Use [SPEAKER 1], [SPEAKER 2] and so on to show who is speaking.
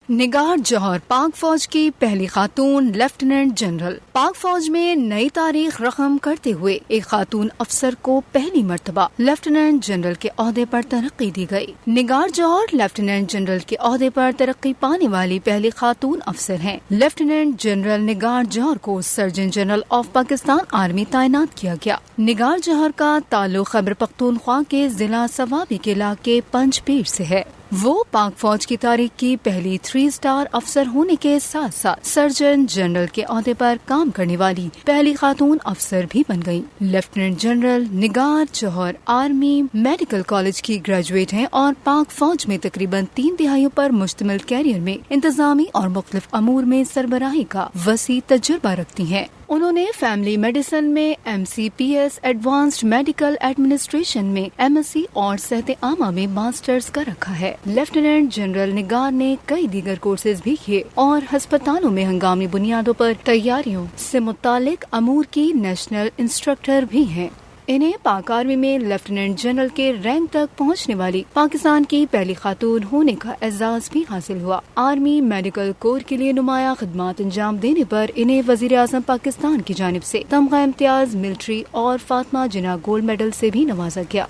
[SPEAKER 1] نگار جوہر پاک فوج کی پہلی خاتون لیفٹیننٹ جنرل۔ پاک فوج میں نئی تاریخ رقم کرتے ہوئے ایک خاتون افسر کو پہلی مرتبہ لیفٹیننٹ جنرل کے عہدے پر ترقی دی گئی۔ نگار جوہر لیفٹیننٹ جنرل کے عہدے پر ترقی پانے والی پہلی خاتون افسر ہیں۔ لیفٹیننٹ جنرل نگار جوہر کو surgeon general of Pakistan army تعینات کیا گیا۔ نگار جوہر کا تعلق خیبر پختونخوا کے ضلع صوابی کے علاقے پنج پیر سے ہے۔ وہ پاک فوج کی تاریخ کی پہلی 3 اسٹار افسر ہونے کے ساتھ ساتھ سرجن جنرل کے عہدے پر کام کرنے والی پہلی خاتون افسر بھی بن گئیں۔ لیفٹیننٹ جنرل نگار جوہر آرمی میڈیکل کالج کی گریجویٹ ہیں اور پاک فوج میں تقریباً 3 دہائیوں پر مشتمل کیریئر میں انتظامی اور مختلف امور میں سربراہی کا وسیع تجربہ رکھتی ہیں۔ انہوں نے فیملی میڈیسن میں MCPS ایڈوانسڈ میڈیکل ایڈمنسٹریشن میں MSc اور صحت عامہ میں ماسٹرز کا رکھا ہے۔ لیفٹیننٹ جنرل نگار نے کئی دیگر کورسز بھی کیے اور ہسپتالوں میں ہنگامی بنیادوں پر تیاریوں سے متعلق امور کی نیشنل انسٹرکٹر بھی ہیں۔ انہیں پاک آرمی میں لیفٹیننٹ جنرل کے رینک تک پہنچنے والی پاکستان کی پہلی خاتون ہونے کا اعزاز بھی حاصل ہوا۔ آرمی میڈیکل کور کے لیے نمایاں خدمات انجام دینے پر انہیں وزیر اعظم پاکستان کی جانب سے تمغہ امتیاز ملٹری اور فاطمہ جناح گولڈ میڈل سے بھی نوازا گیا۔